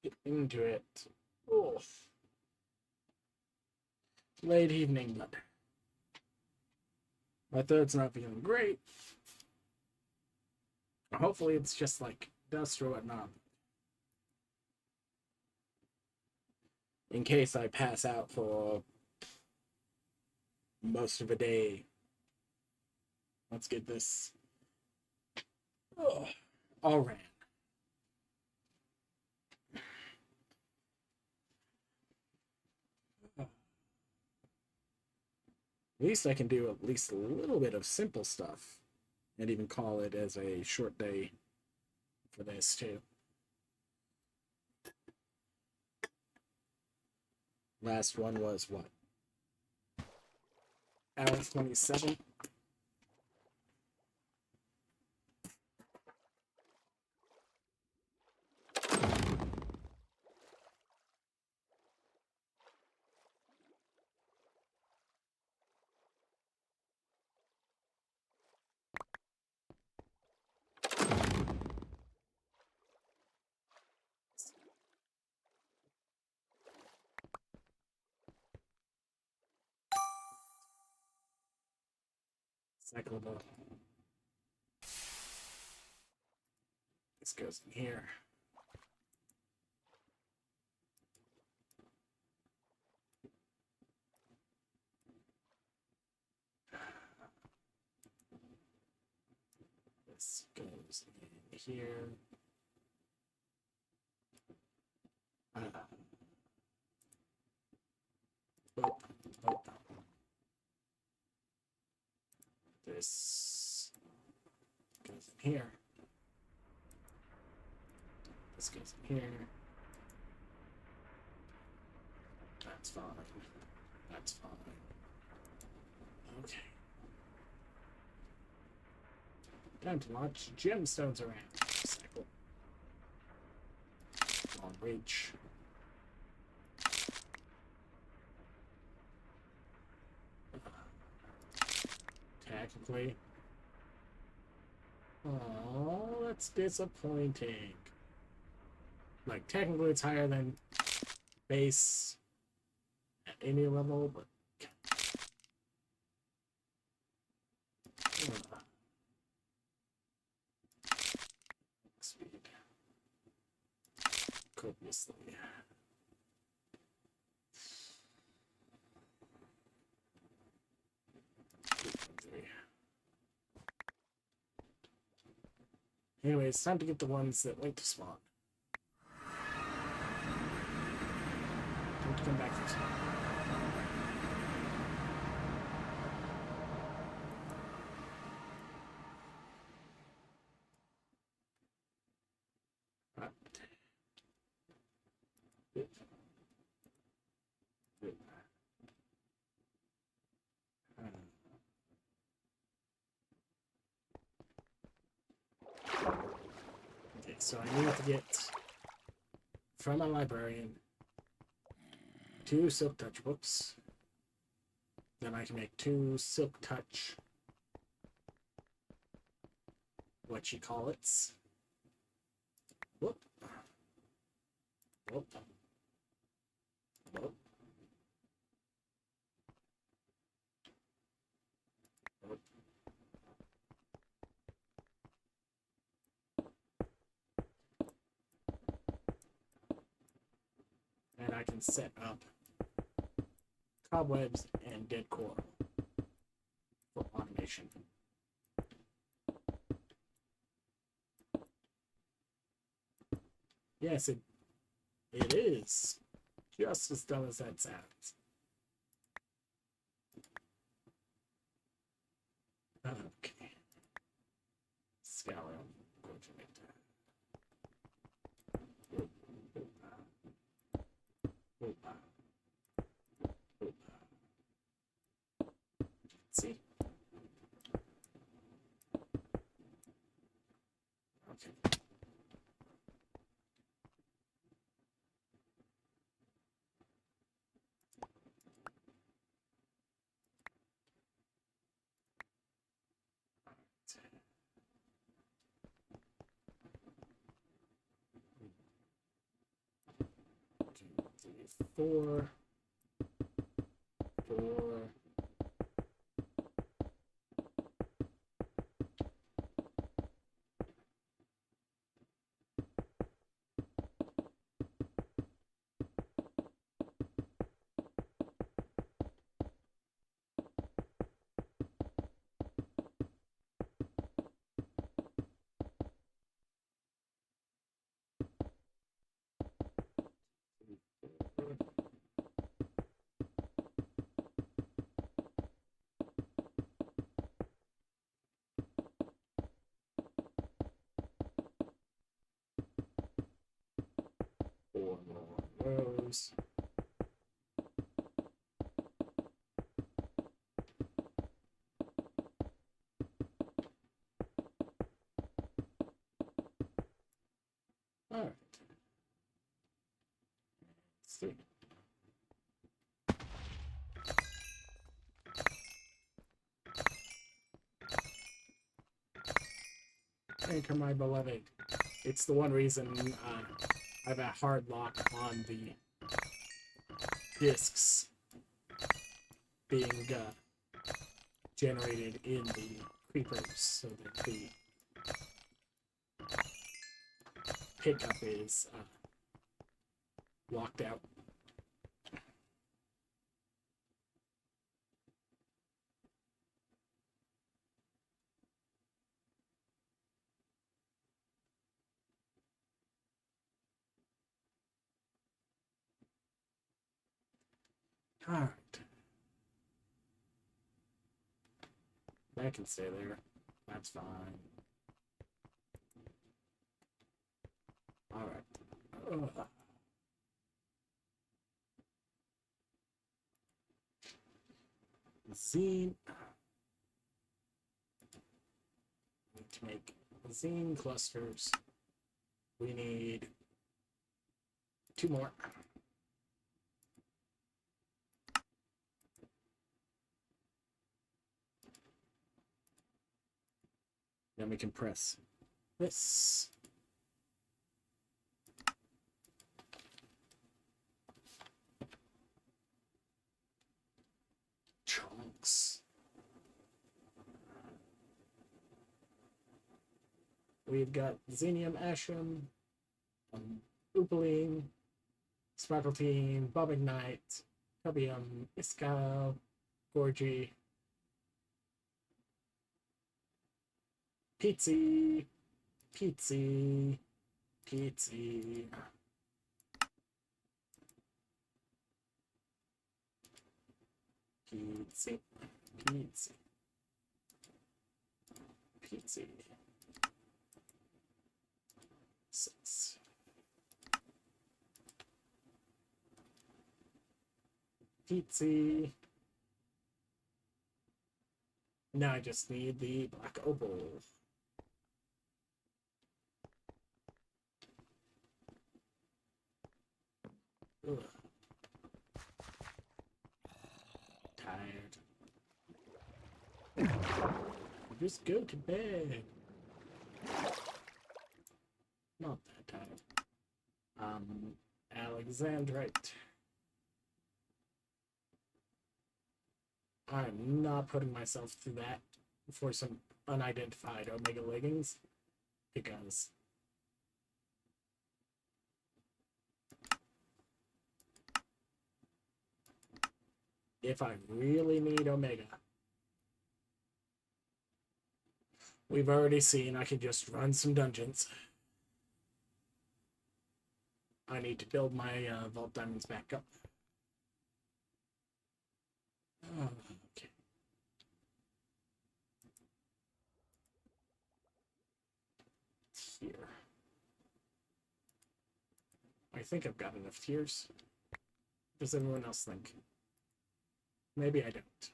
Get into it. Oh, late evening, but my throat's not feeling great. Hopefully, it's just like dust or whatnot. In case I pass out for most of a day, let's get this all ran. At least I can do at least a little bit of simple stuff and even call it as a short day for this too. Last one was what? Hour 27. Cyclable. This goes in here. This goes in here. Oh, oh. This goes in here. This goes in here. That's fine. That's fine. Okay. Time to launch gemstones around. Cycle. Long reach. Technically. Oh, that's disappointing. Like, technically it's higher than base at any level, but... Speed. Copiously. Anyway, it's time to get the ones that went to spawn. Time to come back from spawn. Okay, so I need to get from a librarian 2 Silk Touch books. Then I can make 2 Silk Touch what you call it. Whoop. Whoop. Whoop. Whoop. And I can set up cobwebs and dead coral for automation. Yes, it is just as dumb as that sounds. Okay. Scour. I'm going to make that. See? Okay. 4, 4. Four more rows. All right. 3. Anchor, my beloved. It's the one reason I have a hard lock on the discs being generated in the creepers, so that the pickup is locked out. All right. That can stay there. That's fine. All right. Zine. To make zine clusters, we need 2 more. Then we can press this. Chunks. We've got Xenium, Ashram, Upaline, Sparkletine, Bobignite, Cubium, Iskallia, Gorgie, Pizzi, Pizzi, Pizzi. Pizzi, Pizzi, Pizzi. 6. Pizzi. Now I just need the black opal. Ugh. Tired. Just go to bed. Not that tired. Alexandrite. I'm not putting myself through that for some unidentified Omega leggings, because if I really need Omega, we've already seen I can just run some dungeons. I need to build my Vault Diamonds back up. Oh, okay. Here. I think I've got enough tiers. What does everyone else think? Maybe I don't.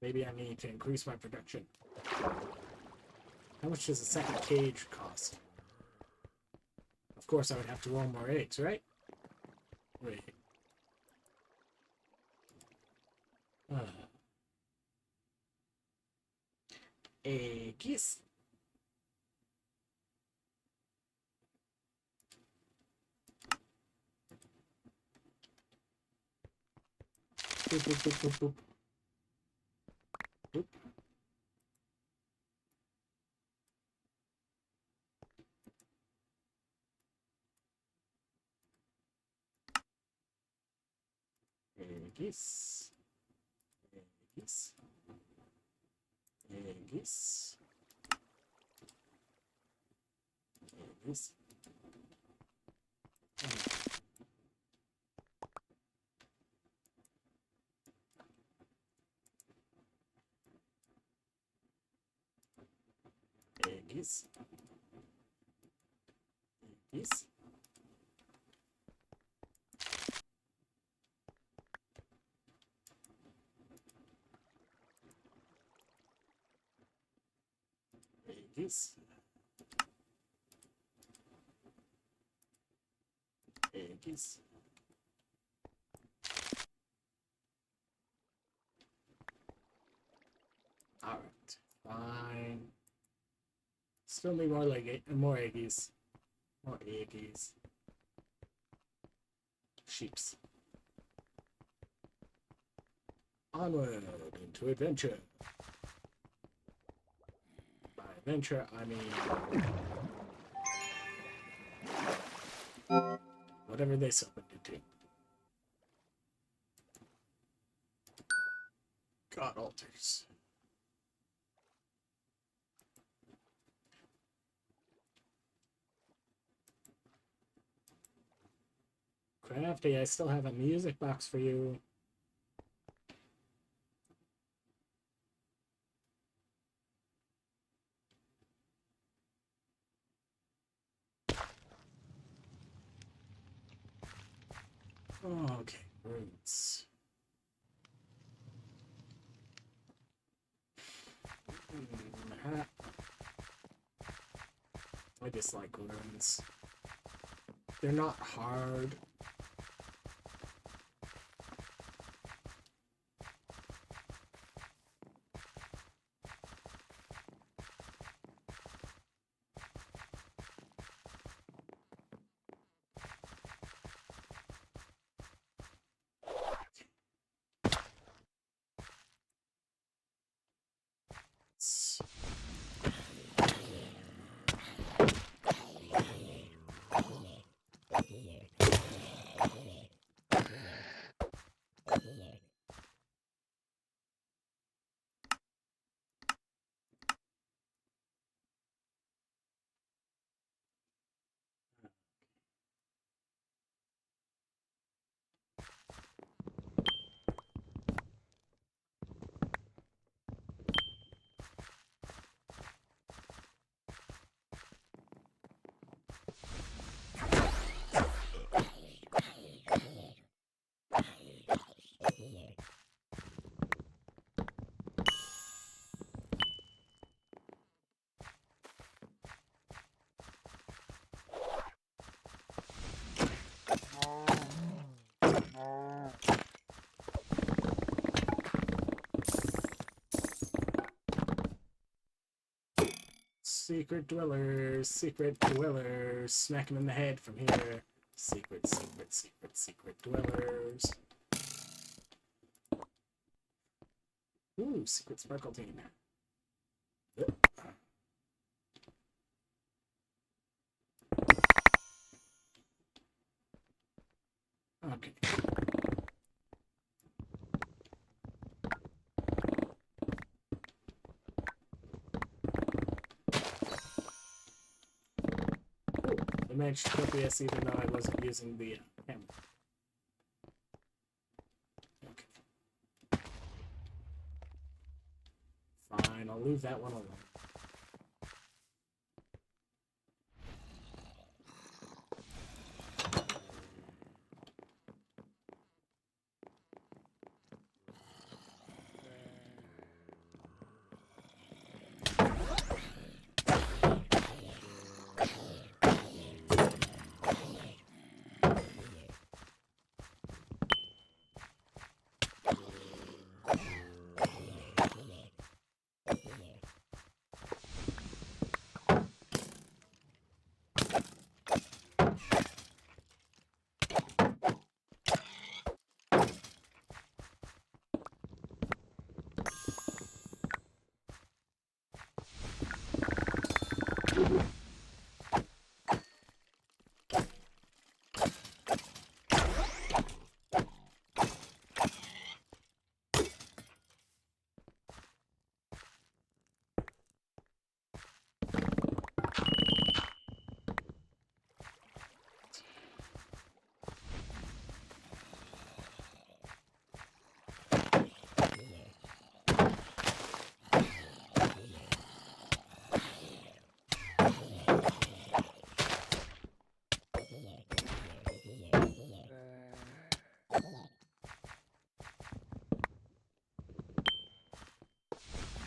Maybe I need to increase my production. How much does a second cage cost? Of course, I would have to roll more eggs, right? Wait. Eggs. Boop, boop, boop, boop, boop. Boop. Eggs. Eggs. Eggs. Eggs. Eggs. Eggs. Eggs. Eggs. All right, fine. Still need more more eggies. More eggies. Sheeps. Onward into adventure. By adventure, I mean whatever they summoned it to. God altars. Crafty, I still have a music box for you. Okay, roots. I dislike runes. They're not hard. Secret dwellers, smack him in the head from here. Secret dwellers. Ooh, secret sparkle team. Okay. I managed to clip this even though I wasn't using the camera. Okay. Fine, I'll leave that one alone.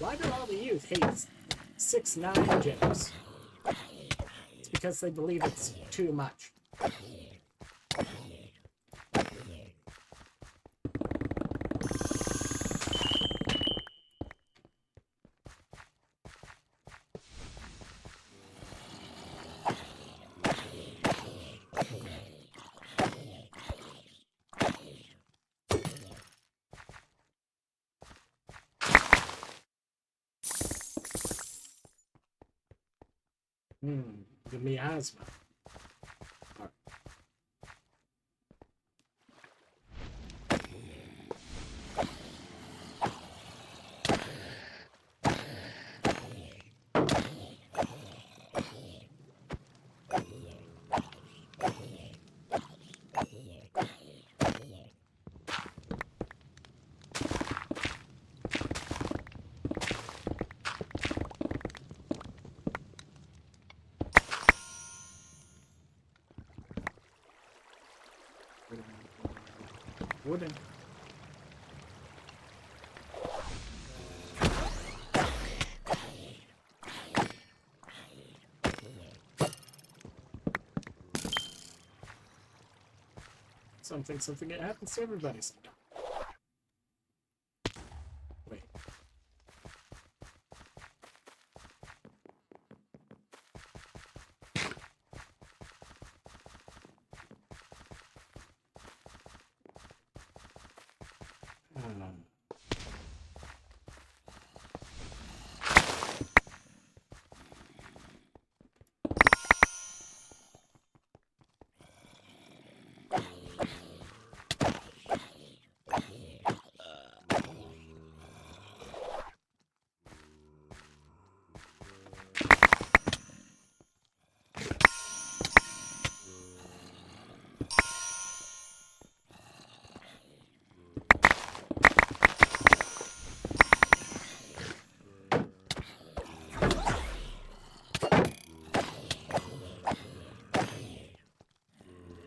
Why do all the youth hate 6-9 gems? It's because they believe it's too much. The miasma. Wooden. Something, it happens to everybody sometimes. Wait.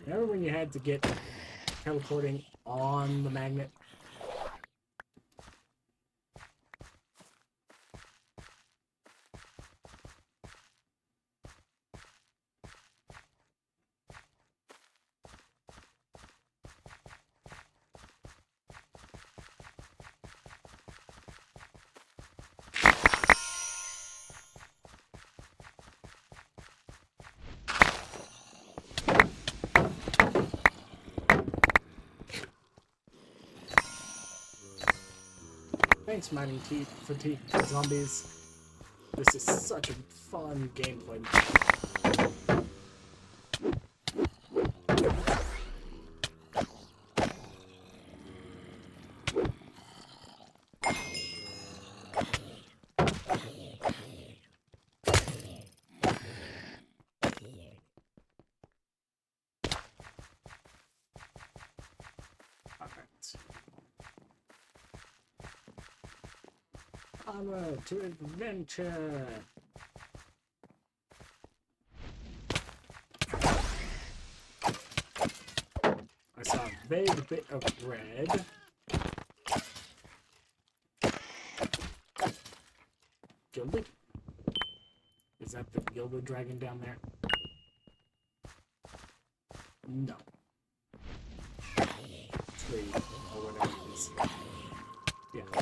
Remember when you had to get teleporting on the magnet? Thanks, mining fatigue zombies. This is such a fun gameplay. Onward to adventure! I saw a vague bit of red. Gilded? Is that the gilded dragon down there? No. Tree, or whatever it is. Yeah.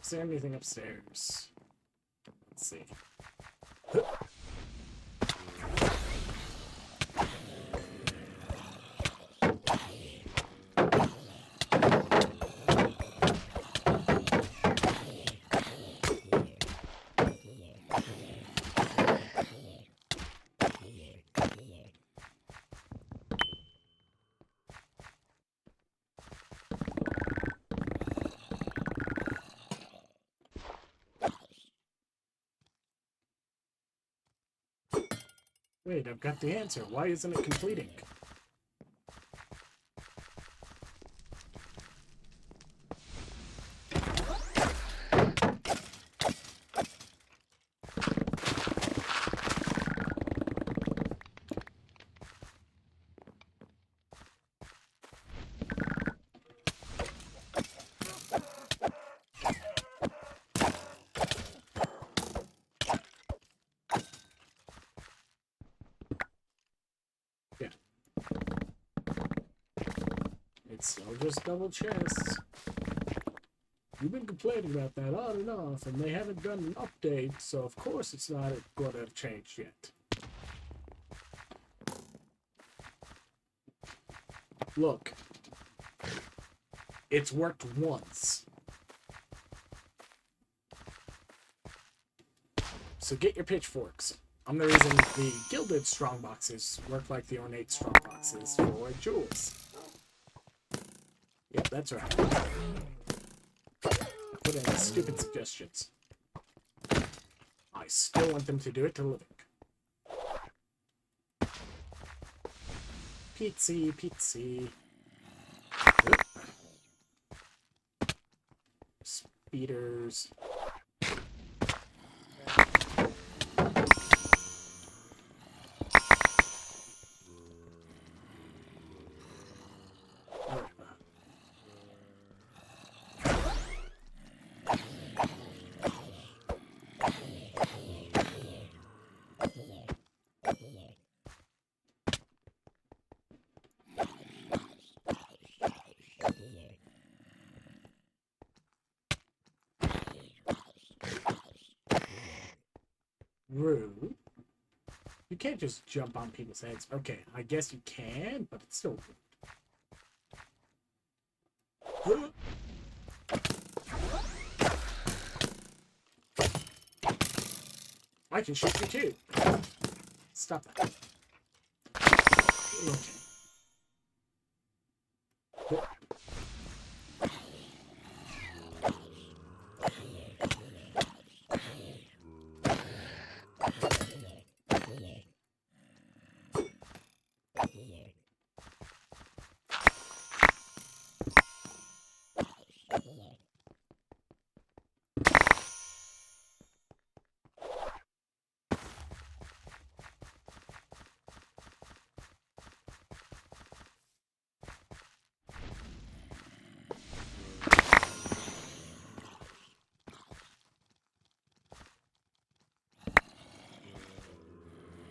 Is there anything upstairs? Let's see. Wait, I've got the answer. Why isn't it completing? It's still just double chests. You've been complaining about that on and off, and they haven't done an update, so of course it's not going to have changed yet. Look. It's worked once. So get your pitchforks. I'm the reason the gilded strongboxes work like the ornate strongboxes for jewels. Yep, that's right. Put in stupid suggestions. I still want them to do it to living. Pizzy, pizzy. Speeders. Rude. You can't just jump on people's heads. Okay, I guess you can, but it's still rude. I can shoot you too. Stop that. Okay.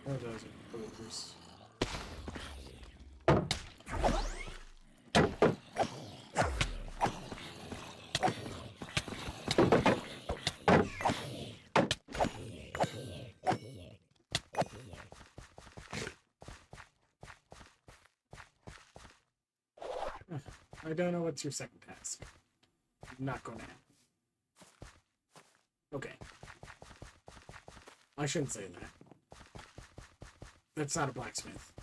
One of those are boulders. I don't know what's your second task. Not gonna happen. Okay. I shouldn't say that. That's not a blacksmith.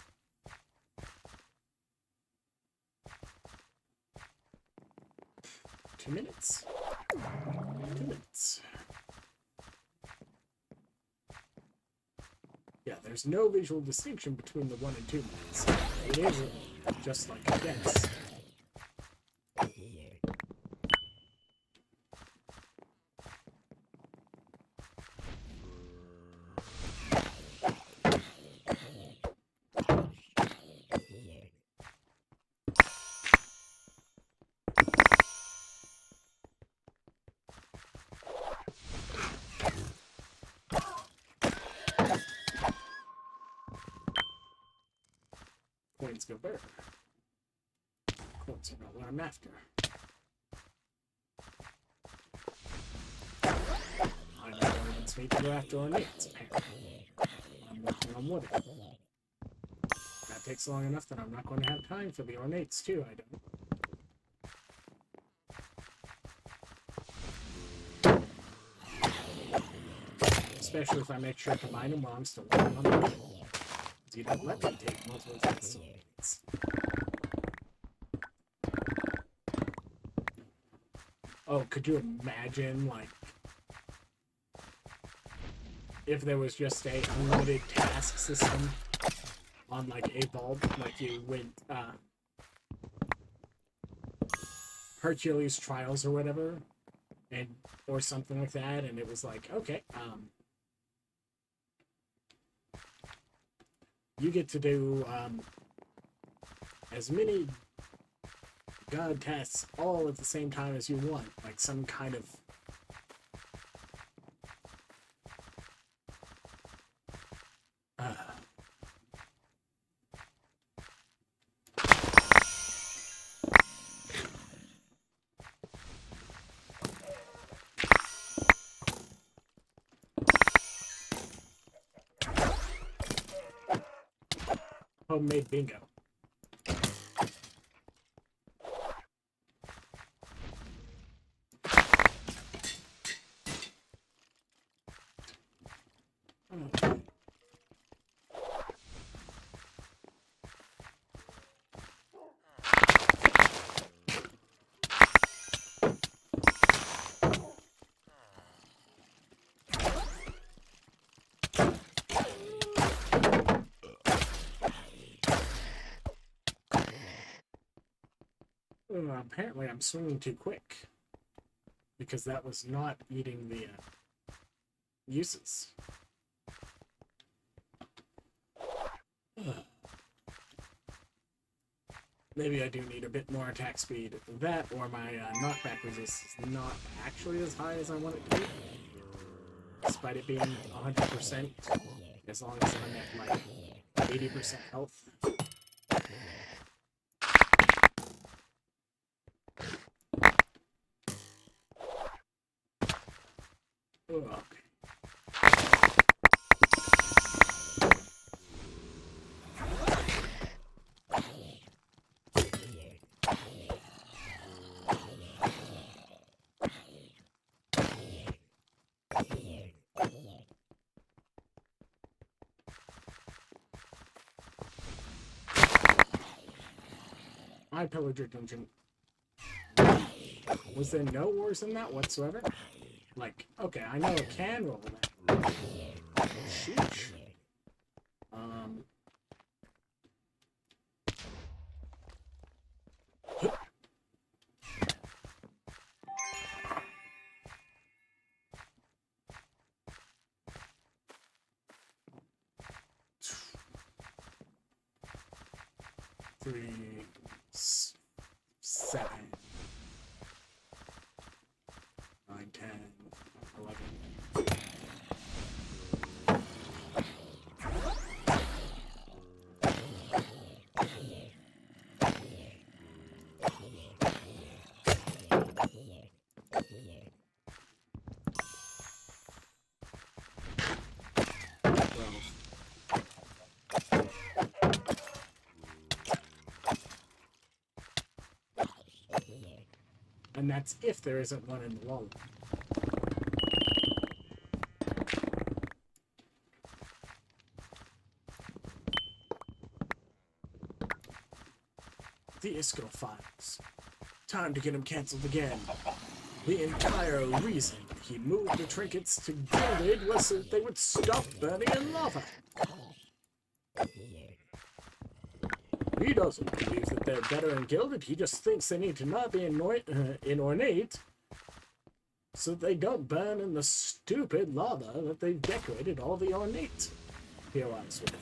Two minutes. 2 minutes. Yeah, there's no visual distinction between the 1 and 2 minutes. It is just like a guess. Coins go better. Coins are not what I'm after. just need to go after ornates, apparently. I'm working on wood. That takes long enough that I'm not going to have time for the ornates, too, I don't. Especially if I make sure to mine them while I'm still working on the wood. You don't let me take multiple hits. Oh, could you imagine, like, if there was just a unlimited task system on, like, a bulb, like you would, Hercules Trials or whatever, and, or something like that, and it was like, okay, you get to do, as many god tasks all at the same time as you want, like some kind of homemade bingo. Apparently I'm swinging too quick because that was not eating the uses. Maybe I do need a bit more attack speed. That or my knockback resist is not actually as high as I want it to be. Despite it being 100%, as long as I'm at like 80% health. Okay. I pillaged your dungeon. Was there no ores in that whatsoever? Like, okay, I know it can roll that. Sheesh. 3, 7, 9, 10, 11. And that's if there isn't one in the wall. The Iskallia files. Time to get him cancelled again. The entire reason he moved the trinkets to Gilded was so that they would stop burning in lava. He doesn't believe that they're better in Gilded, he just thinks they need to not be in ornate, so that they don't burn in the stupid lava that they've decorated all the ornate POIs with.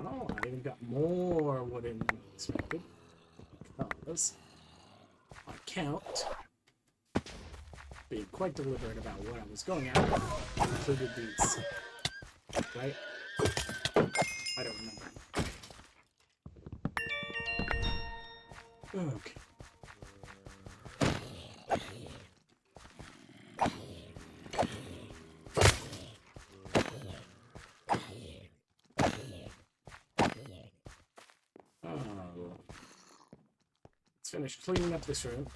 Oh, I even got more wooden than expected. Because my count, being quite deliberate about what I was going after, included these right? I don't remember. Okay. Oh. Let's finish cleaning up this room.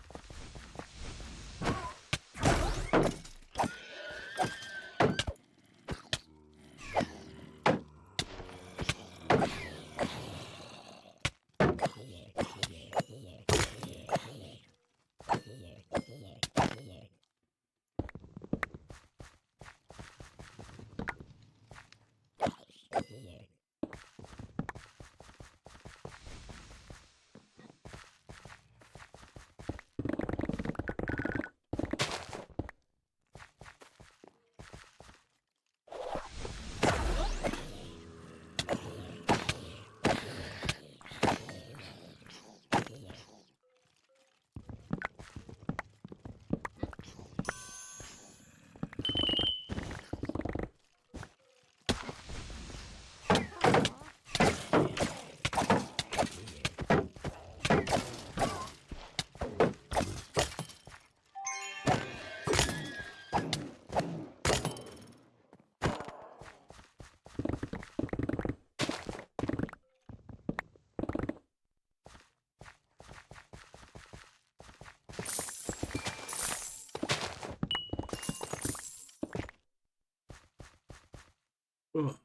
Ugh.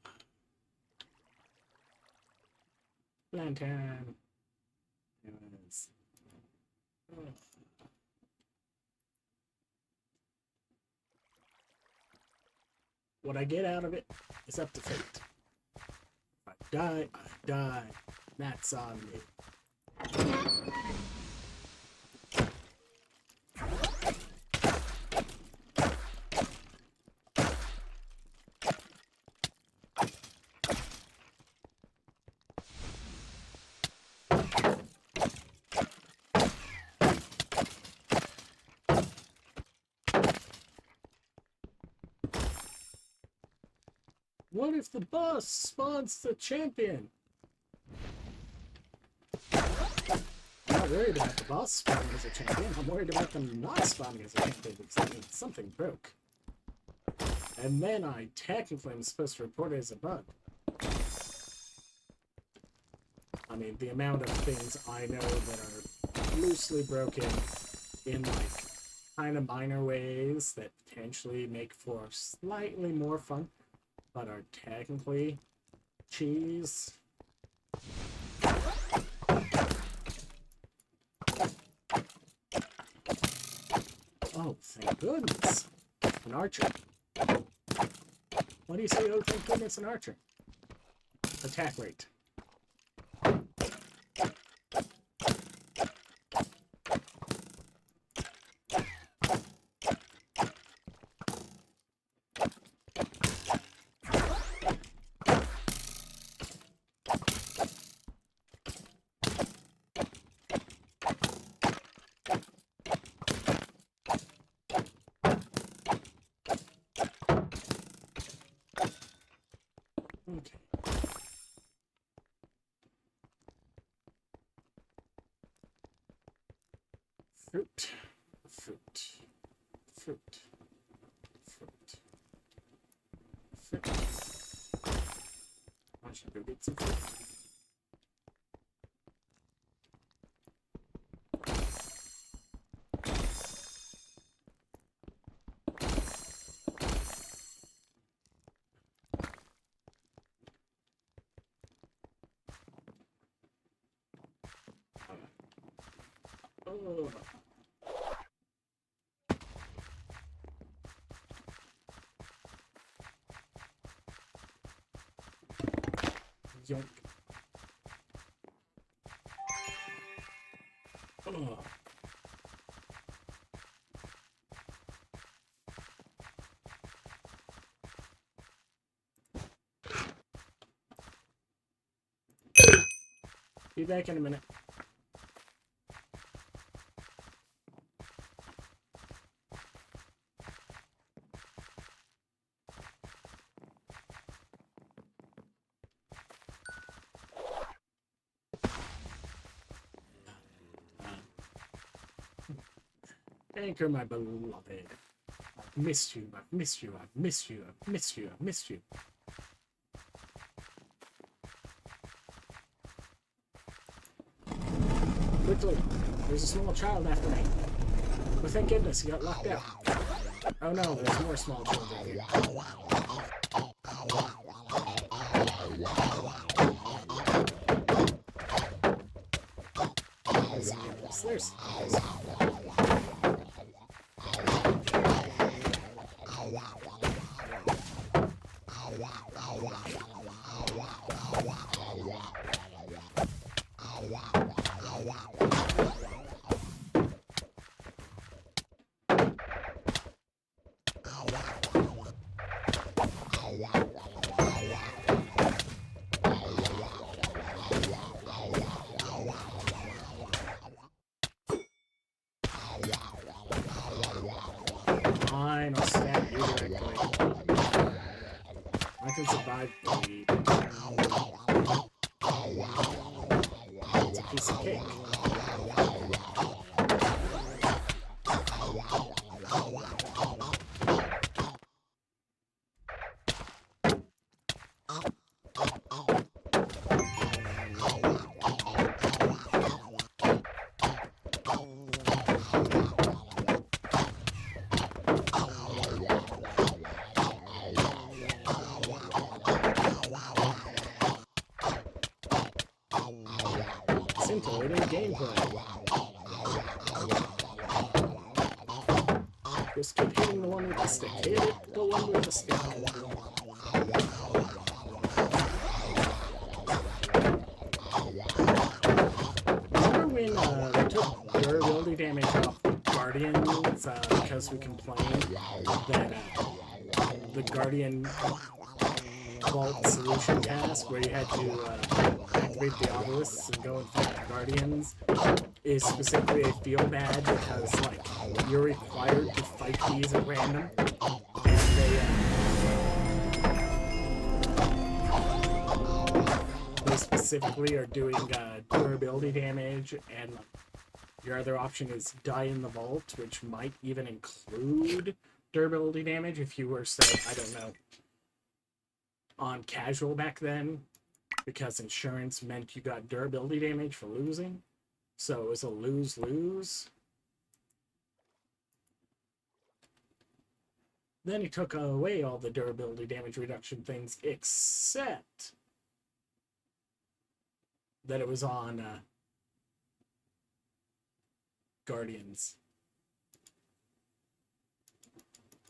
Lantern. Yes. Ugh. What I get out of it is up to fate. If I die, I die. That's on me. What if the boss spawns the champion? I'm not worried about the boss spawning as a champion. I'm worried about them not spawning as a champion because that means something broke. And then I technically am supposed to report it as a bug. I mean, the amount of things I know that are loosely broken in like kind of minor ways that potentially make for slightly more fun, but are technically cheese. Oh, thank goodness. An archer. What do you say, oh, thank goodness, an archer? Attack rate. Okay. Fruit. Fruit. Fruit. Fruit. Fruit. I should go get some fruit. Oh. Yoink. Oh. Be back in a minute. Anchor, my beloved. I've missed you, I've missed you, I've missed you, I've missed you, I've missed you. Quickly, there's a small child after me. But thank goodness he got locked out. Oh no, there's more small children here. There's fine, I'll stab you directly. I can survive bleed. It's a piece of cake. Scintillating gameplay. Just keep hitting the one with the stick. Hit it, the one with the stick. Remember when we took durability damage off Guardians because we complained that the Guardian Vault solution task where you had to activate the obelisks and go and fight Guardians is specifically a feel bad because like you're required to fight these at random and they specifically are doing durability damage, and your other option is die in the vault, which might even include durability damage if you were, say, I don't know, on casual back then, because insurance meant you got durability damage for losing. So it was a lose-lose. Then he took away all the durability damage reduction things, except that it was on Guardians.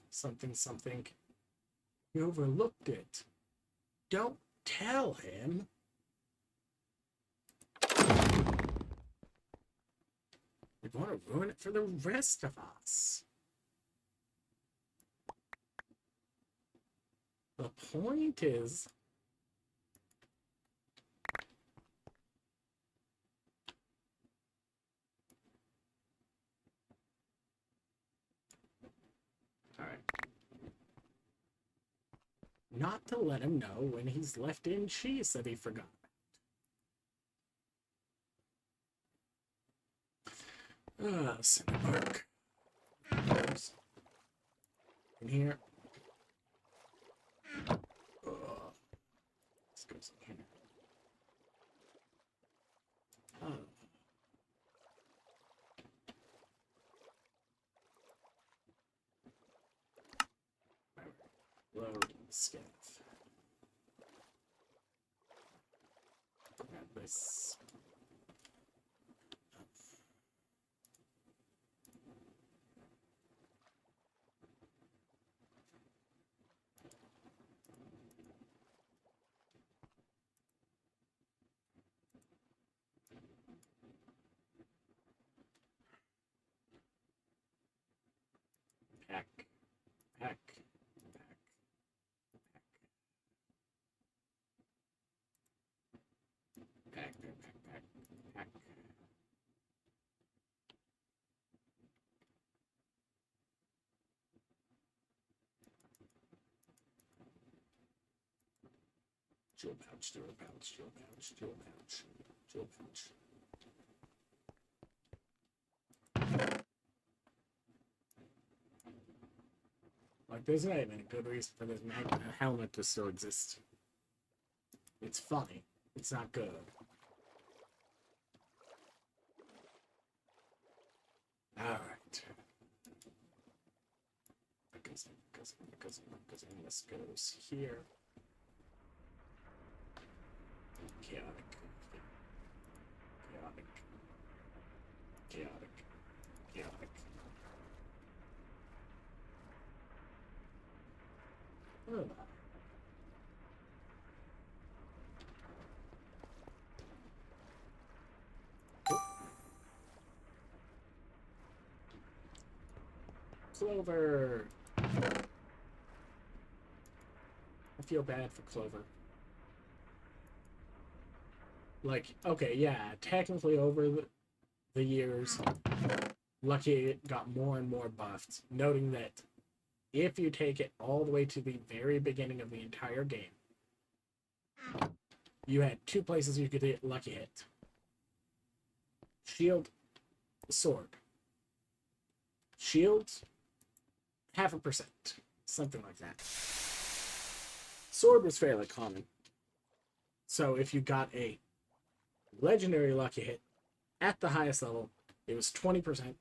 Something, something. You overlooked it. Don't tell him. You'd want to ruin it for the rest of us. The point is... Alright. Not to let him know when he's left in cheese that he forgot. Cinder Park. In here. This goes in here. Oh. Load skiff. Grab this. Pack. Pack. Pack, pack, pack, pack. Jewel pouch, jewel pouch, jewel pouch, jewel pouch, jewel pouch. Like, there's not even a good reason for this helmet to still exist. It's funny. It's not good. Alright. Because this goes here. Chaotic. Chaotic. Chaotic. Chaotic. Ugh. Clover. I feel bad for Clover. Like, okay, yeah, technically over the years, Lucky it got more and more buffed, noting that if you take it all the way to the very beginning of the entire game, you had two places you could get Lucky Hit. Shield, sword. Shield, 0.5%. Something like that. Sword was fairly common. So if you got a legendary Lucky Hit at the highest level, it was 20%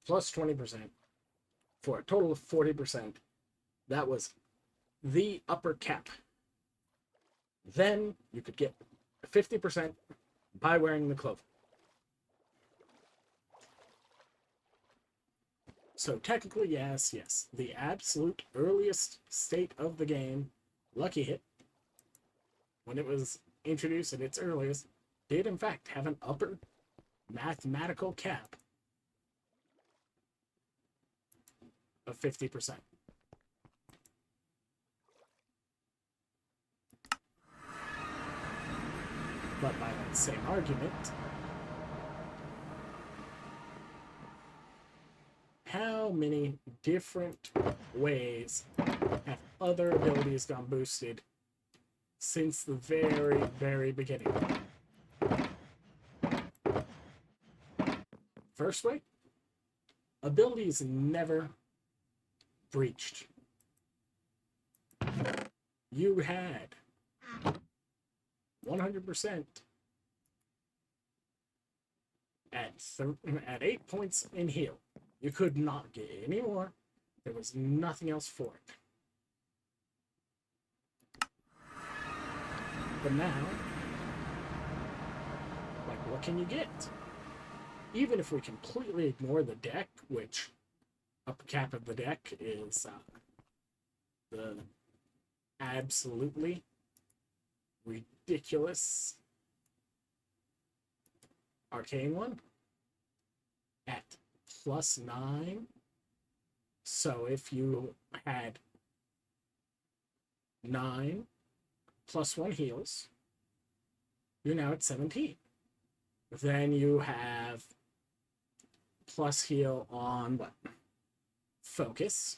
plus 20% for a total of 40%. That was the upper cap. Then you could get 50% by wearing the clover. So technically, yes, the absolute earliest state of the game, Lucky Hit, when it was introduced at its earliest, did in fact have an upper mathematical cap of 50%. But by that same argument, how many different ways have other abilities gone boosted since the very, very beginning? First way, abilities never breached. You had 100% at 8 points in heal. You could not get any more. There was nothing else for it. But now, like, what can you get? Even if we completely ignore the deck, which upper cap of the deck is the absolutely ridiculous arcane one at +9. So if you had 9 +1 heals, you're now at 17. Then you have plus heal on what? Focus.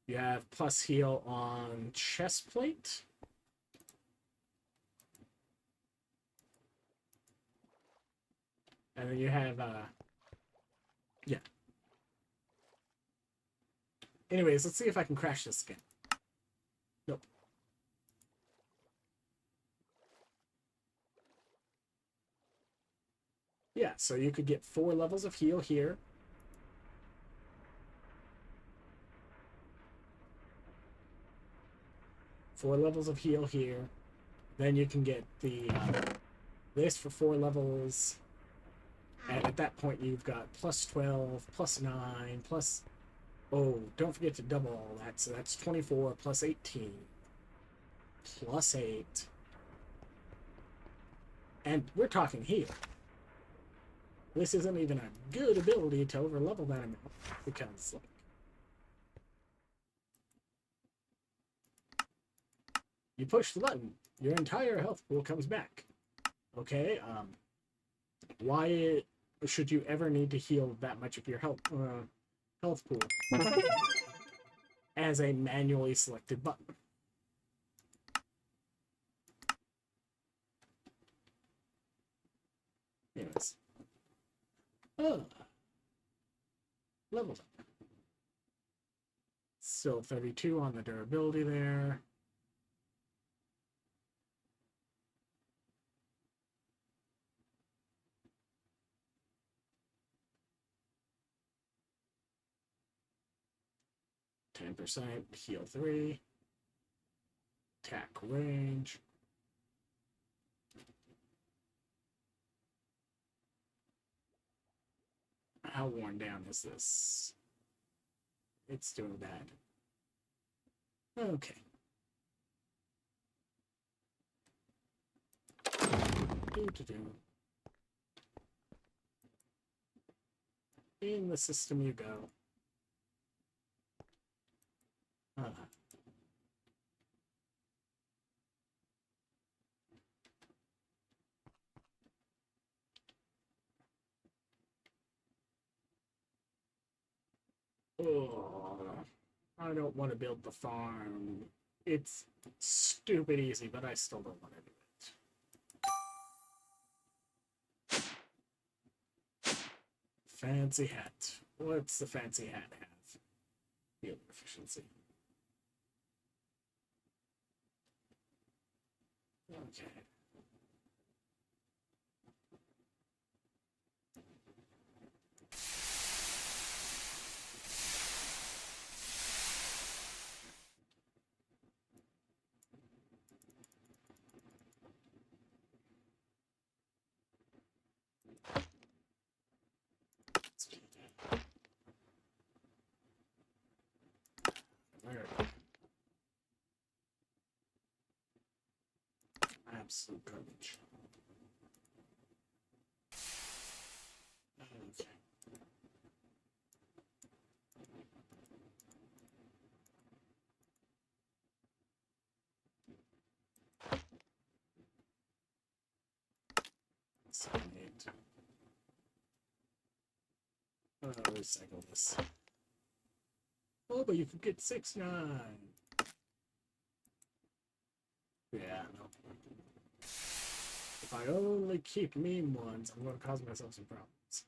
You have plus heal on chest plate. And then you have, yeah. Anyways, let's see if I can crash this again. Nope. Yeah, so you could get 4 levels of heal here. Four levels of heal here. Then you can get the this for 4 levels. And at that point, you've got +12, +9, plus... Oh, don't forget to double all that. So that's 24 +18 +8. And we're talking heal. This isn't even a good ability to overlevel that amount. Because, like... You push the button, your entire health pool comes back. Okay, why should you ever need to heal that much of your health pool as a manually selected button? Anyways. Leveled up. Still 32 on the durability there. %, heal 3, attack range. How worn down is this? It's doing bad. Okay. In the system you go. Oh, I don't want to build the farm. It's stupid easy, but I still don't want to do it. Fancy hat. What's the fancy hat have? Field efficiency. Okay. Absolute garbage. Okay. Recycle this. Oh, but you could get 6-9. Yeah, no. If I only keep meme ones, I'm going to cause myself some problems.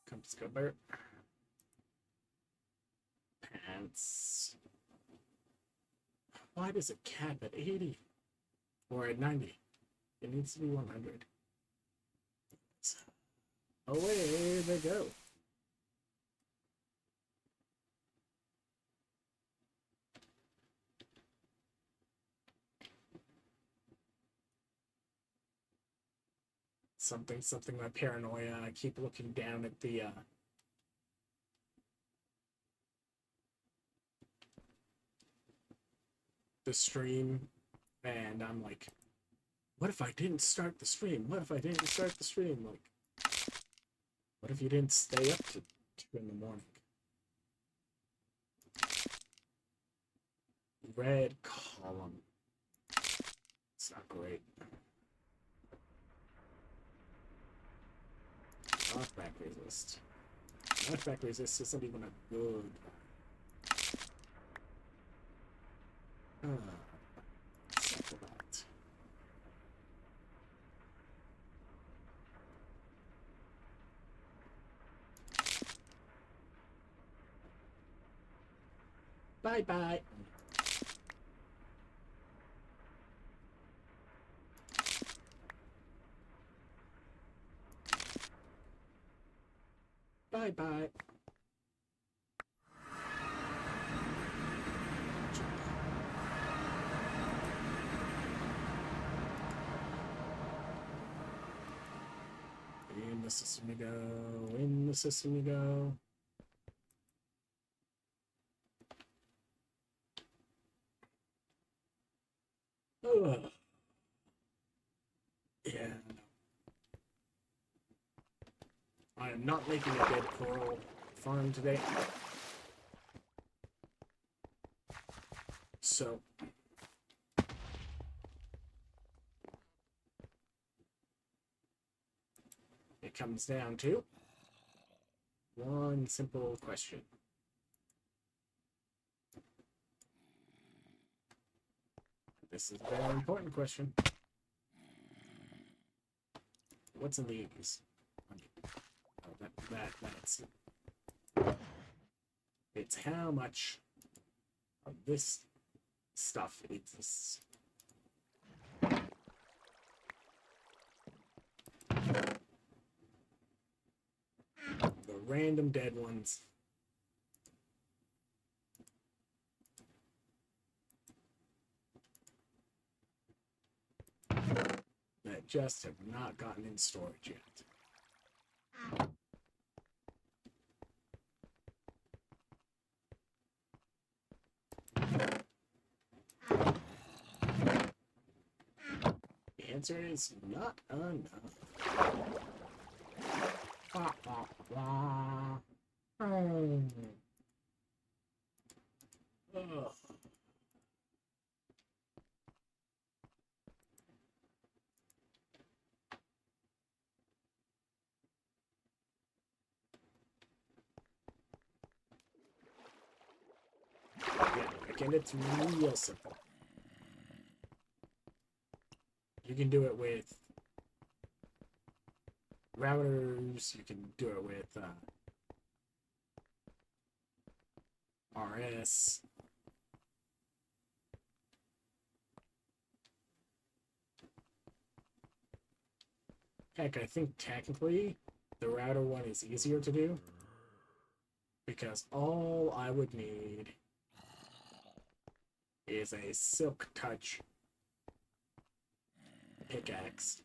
Compass cover. Pants. Why does it cap at 80? Or at 90? It needs to be 100. Away they go. Something, my paranoia. I keep looking down at the stream, and I'm like, what if I didn't start the stream? What if I didn't start the stream? Like, what if you didn't stay up to 2 in the morning? Red column. It's not great. Knockback resist. Knockback resist isn't even a good. Cycle that. Bye bye. Bye bye. In the system you go. In the system you go. Ugh. Yeah. I am not making a dead coral farm today. So it comes down to one simple question. This is a very important question. What's in these? Oh, that that that's it's how much of this stuff exists. The random dead ones. That just have not gotten in storage yet. The answer is not enough. Ugh. Again, it's real simple. You can do it with routers, you can do it with RS. Heck, I think technically the router one is easier to do because all I would need is a Silk Touch pickaxe.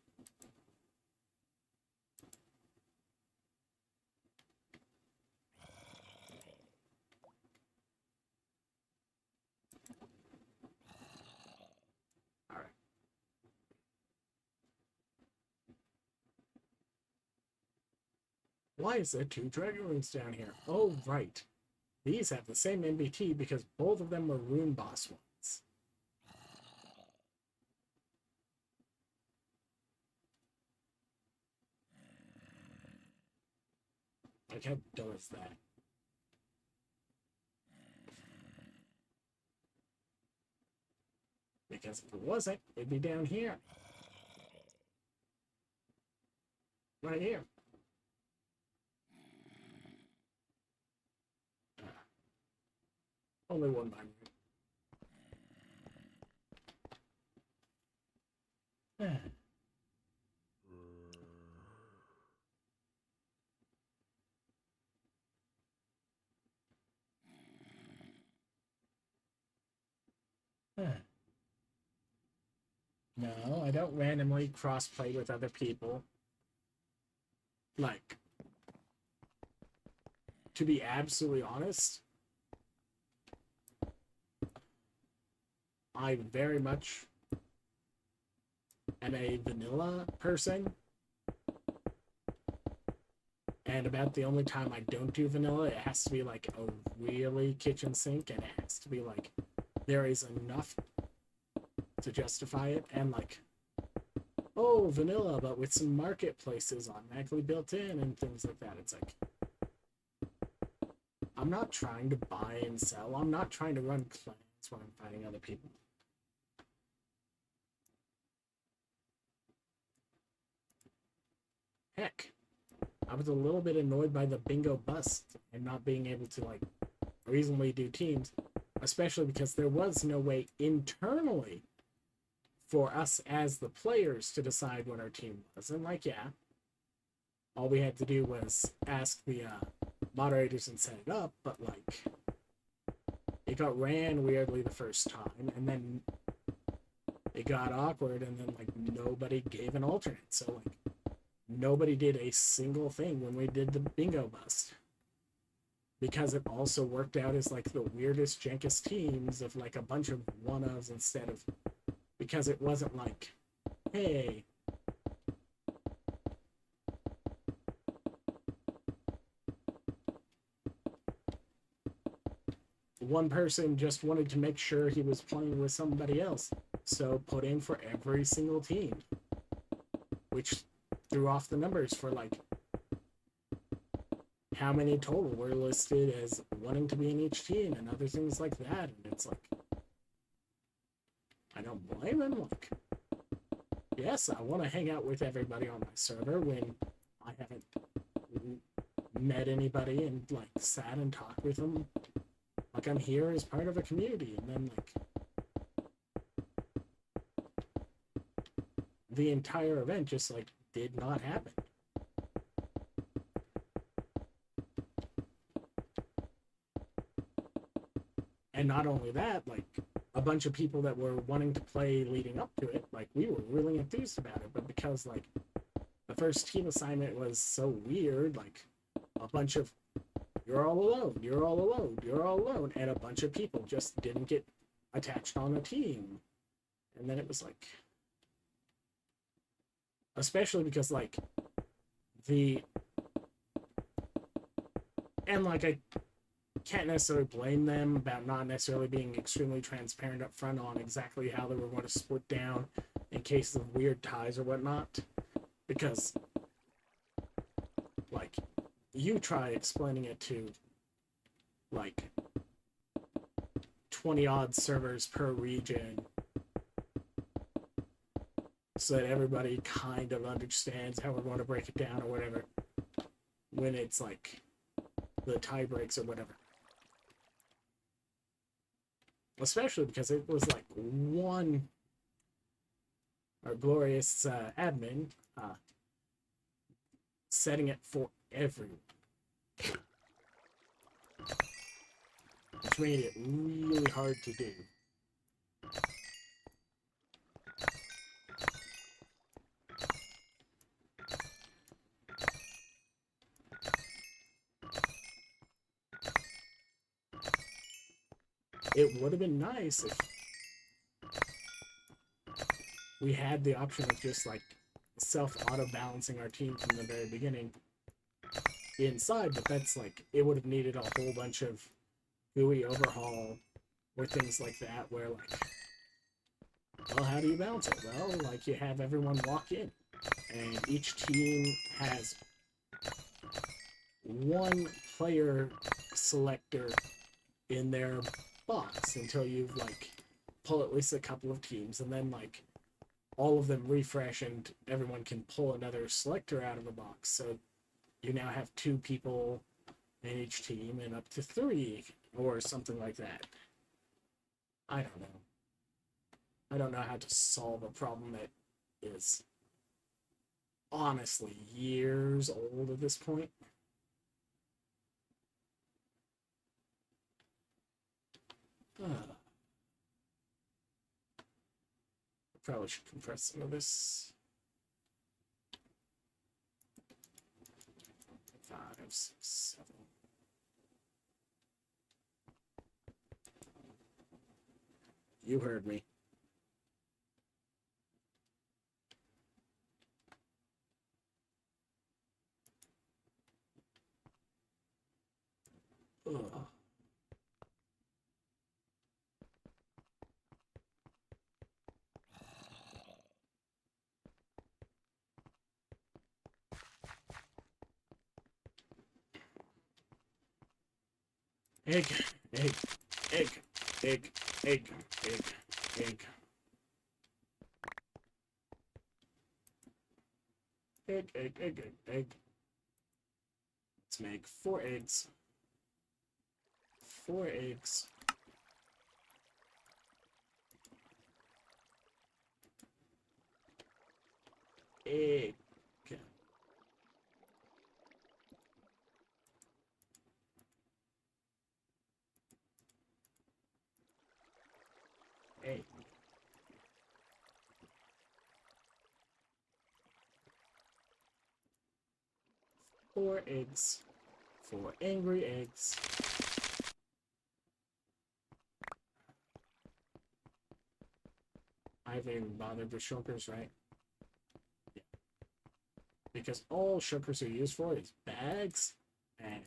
Alright. Why is there 2 dragon runes down here? Oh, right. These have the same MBT because both of them were rune boss ones. Like, how dumb is that? Because if it wasn't, it'd be down here. Right here. Only one mine. No, I don't randomly cross-play with other people. Like, to be absolutely honest, I very much am a vanilla person. And about the only time I don't do vanilla, it has to be like a really kitchen sink, and it has to be like there is enough to justify it, and like, oh, vanilla, but with some marketplaces automatically built in and things like that. It's like, I'm not trying to buy and sell. I'm not trying to run clans when I'm fighting other people. Heck, I was a little bit annoyed by the bingo bust and not being able to like reasonably do teams, especially because there was no way internally for us as the players to decide what our team was. And like, yeah, all we had to do was ask the moderators and set it up, but like, it got ran weirdly the first time, and then it got awkward, and then like nobody gave an alternate. So like, nobody did a single thing when we did the bingo bust, because it also worked out as like the weirdest jankest teams of like a bunch of one-ofs instead of, because it wasn't like, hey, one person just wanted to make sure he was playing with somebody else, so put in for every single team, which threw off the numbers for like how many total were listed as wanting to be in each team and other things like that. And it's like, I don't blame him. Like, yes, I want to hang out with everybody on my server when I haven't met anybody and like sat and talked with them. Like I'm here as part of a community, and then like the entire event just like did not happen. And not only that, like a bunch of people that were wanting to play leading up to it, like we were really enthused about it, but because like the first team assignment was so weird, like a bunch of you're all alone, you're all alone, you're all alone, and a bunch of people just didn't get attached on a team. And then it was like, especially because like the, and like I can't necessarily blame them about not necessarily being extremely transparent up front on exactly how they were going to split down in cases of weird ties or whatnot, because like you try explaining it to like 20 odd servers per region so that everybody kind of understands how we're going to break it down or whatever, when it's like the tie breaks or whatever. Especially because it was like one, our glorious admin setting it for everyone, which made it really hard to do. It would have been nice if we had the option of just like self-auto-balancing our team from the very beginning inside, but that's like, it would have needed a whole bunch of GUI overhaul or things like that where like, well, how do you balance it? Well, like you have everyone walk in and each team has one player selector in their box until you've like pull at least a couple of teams, and then like all of them refresh and everyone can pull another selector out of the box. So you now have 2 people in each team and up to 3 or something like that. I don't know. I don't know how to solve a problem that is honestly years old at this point. Probably should compress some of this. 5, 6, 7. You heard me. Ugh. Egg, egg, egg, egg, egg, egg, egg. Egg, egg, egg, egg, egg. Let's make 4 eggs. 4 eggs. Egg. Egg. Four eggs. 4 angry eggs. I haven't even bothered with shulkers, right? Yeah. Because all shulkers are used for is bags and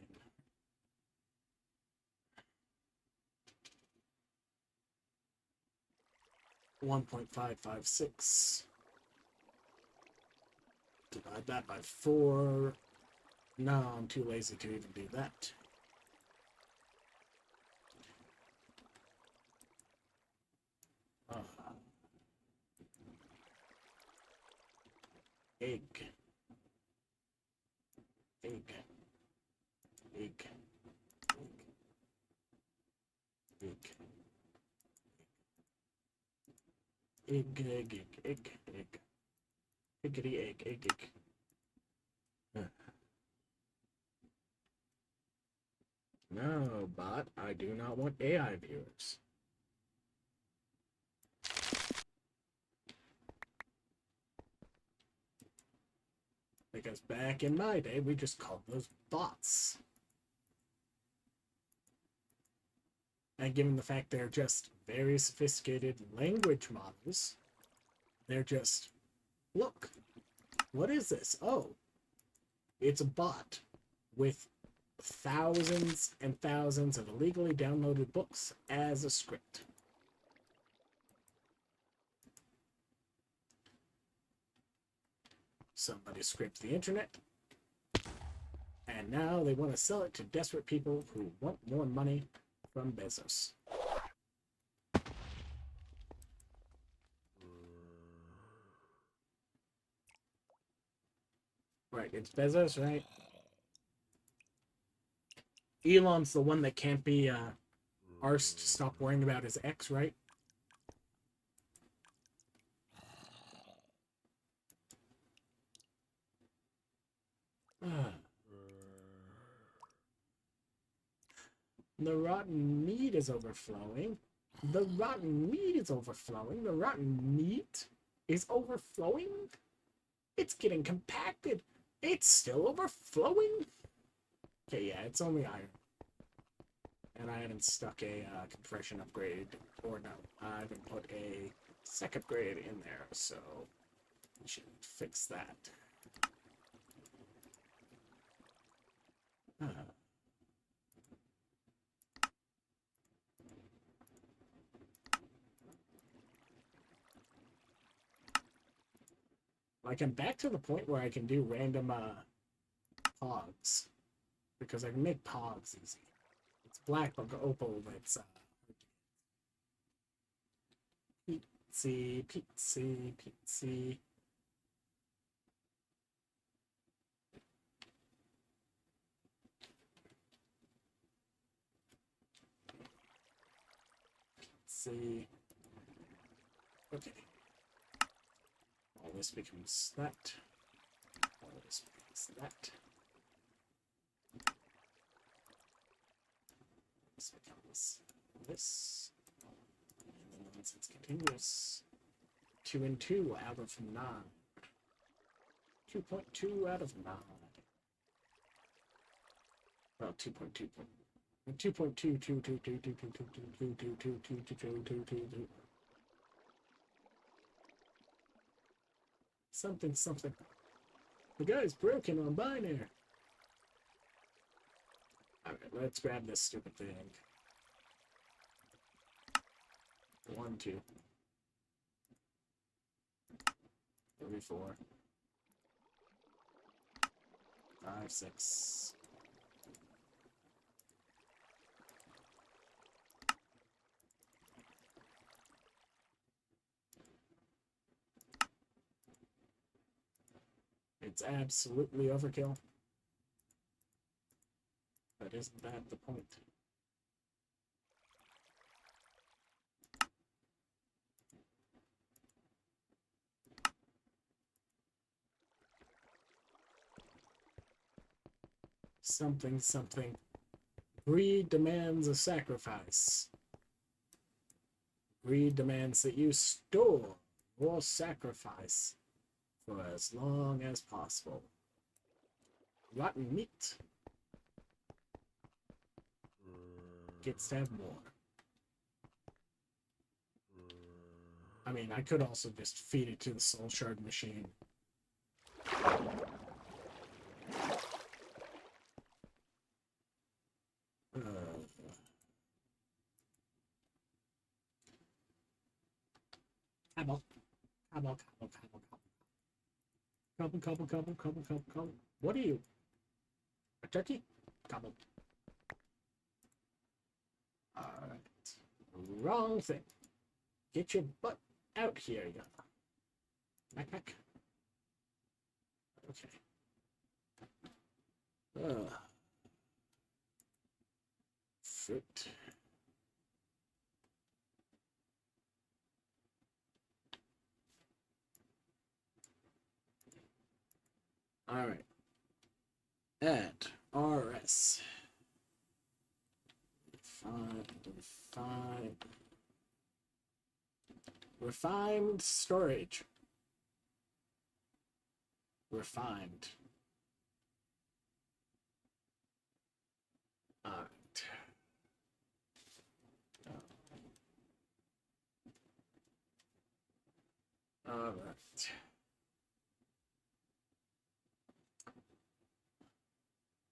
1.556. Divide that by 4. No, I'm too lazy to even do that. Egg. Egg. egg, egg. Higgity egg. No, but I do not want AI viewers. Because back in my day, we just called those bots. And given the fact they're just very sophisticated language models, they're just, look, what is this? Oh, it's a bot with thousands and thousands of illegally downloaded books as a script. Somebody scraped the internet, and now they want to sell it to desperate people who want more money from Bezos. Right, it's Bezos, right? Elon's the one that can't be arsed to stop worrying about his ex, right? The rotten meat is overflowing. The rotten meat is overflowing. The rotten meat is overflowing. It's getting compacted. It's still overflowing. Okay, yeah, it's only iron. And I haven't stuck a compression upgrade. Or no, I haven't put a sec upgrade in there, so we should fix that. Like, I'm back to the point where I can do random pogs. Because I can make pogs easy. It's black like opal, but it's Pizzy. Okay. All this becomes that. All this becomes that. This becomes this. And then once it's continuous, 2 and 2 out of 9. 2.2 out of 9. Well, 2.2. 2.2. Something. The guy's broken on binary. Alright, let's grab this stupid thing. 1, 2. 3, 4. 5, 6. It's absolutely overkill. But isn't that the point? Something. Greed demands a sacrifice. Greed demands that you store or sacrifice for as long as possible. Rotten meat gets to have more. I mean, I could also just feed it to the soul shard machine. Couple. What are you? A turkey? Couple. Alright. Wrong thing. Get your butt out here, you backpack. Okay. Fruit. All right. Add RS. Refined storage. Refined. All right. All right.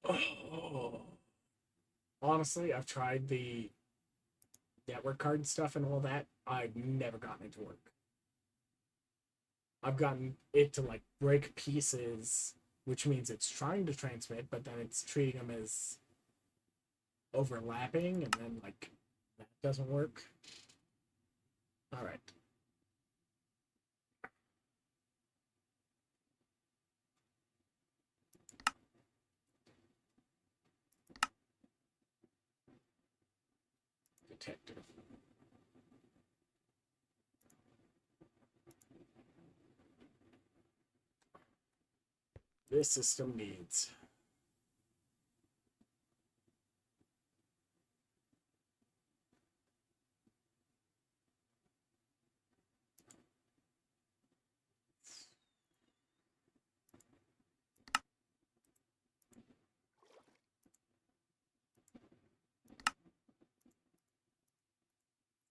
Oh. Honestly, I've tried the network card stuff and all that. I've never gotten it to work. I've gotten it to like break pieces, which means it's trying to transmit, but then it's treating them as overlapping, and then like that doesn't work. All right. Detector. This system needs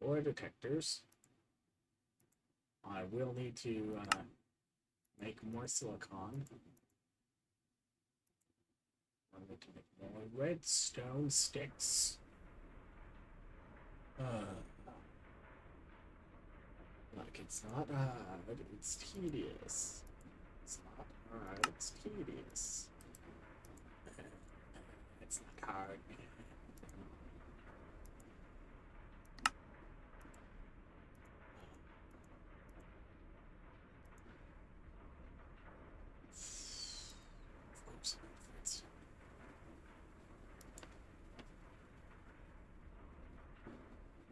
four detectors. I will need to make more silicon. I need to make more redstone sticks. Like, it's not hard, it's tedious. It's not hard, it's tedious. It's not hard. Of course, friends.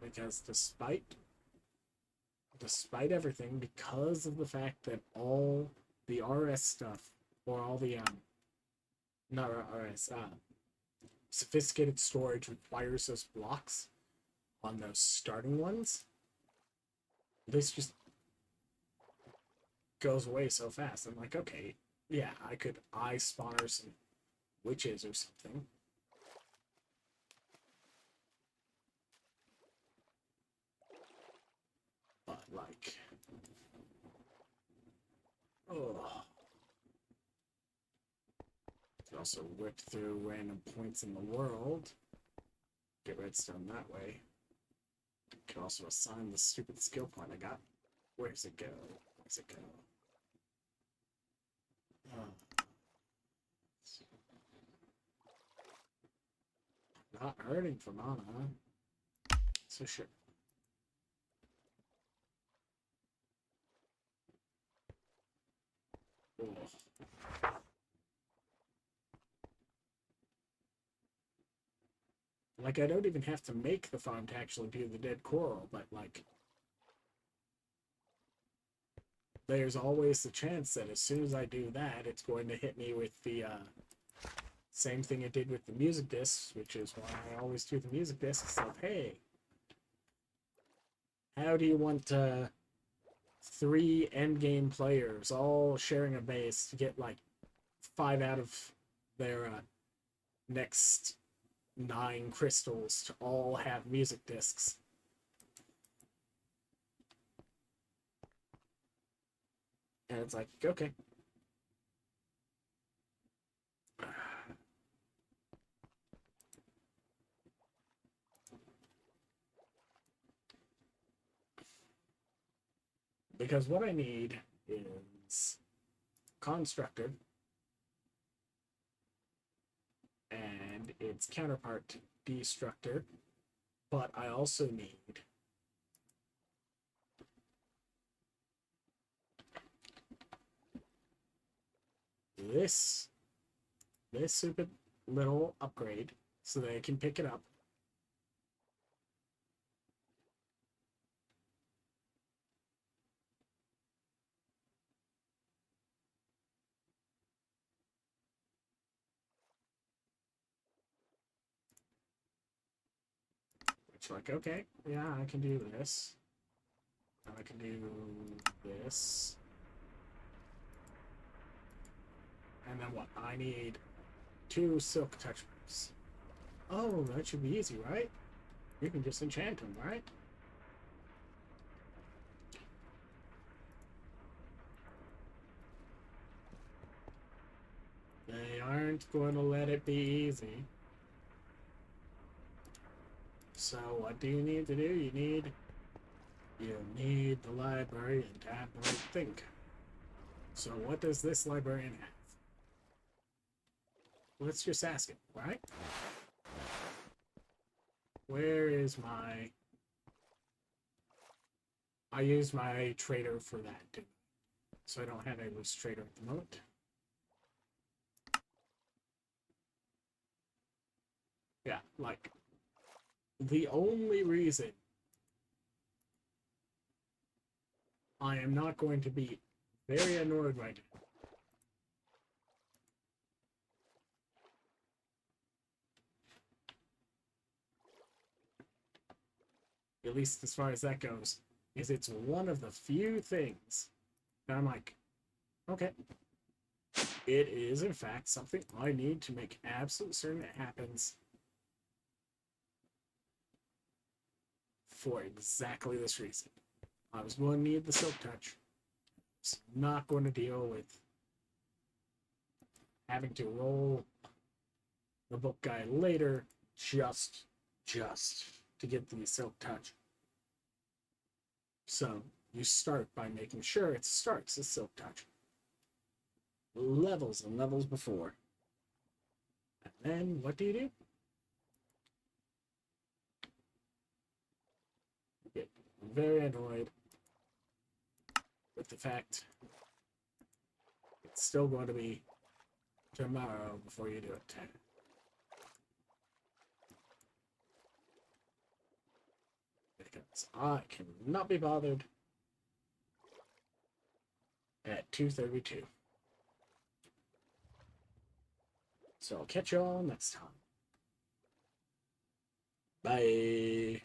Because despite everything, because of the fact that all the RS stuff, or all the not RS, sophisticated storage requires those blocks on those starting ones, this just goes away so fast. I'm like, okay, yeah, I could eye spawner some witches or something. But like, oh, could also whip through random points in the world. Get redstone that way. Could also assign the stupid skill point I got. Where's it go? Where's it go? Oh. Not hurting for mana. So sure. Oh. Like, I don't even have to make the farm to actually do the dead coral, but like, there's always the chance that as soon as I do that, it's going to hit me with the same thing it did with the music discs, which is why I always do the music discs of, hey, how do you want 3 endgame players all sharing a base to get like 5 out of their next 9 crystals to all have music discs? And it's like, okay. Because what I need is constructor and its counterpart destructor, but I also need this stupid little upgrade so that I can pick it up It's like, okay, yeah, I can do this. And I can do this. And then what? I need 2 silk touchers. Oh, that should be easy, right? You can just enchant them, right? They aren't going to let it be easy. So what do you need to do? You need the librarian to have the right thing. So what does this librarian have? Let's just ask it, right? Where is my... I use my trader for that, too. So I don't have a loose trader at the moment. Yeah, like, the only reason I am not going to be very annoyed right now at least as far as that goes, is it's one of the few things that I'm like, okay, it is in fact something I need to make absolute certain it happens for exactly this reason. I was going to need the silk touch. I was not going to deal with having to roll the book guy later just to get the silk touch. So you start by making sure it starts as silk touch. Levels and levels before. And then what do? You get very annoyed with the fact it's still going to be tomorrow before you do it. Because I cannot be bothered at 2:32. So I'll catch y'all next time. Bye.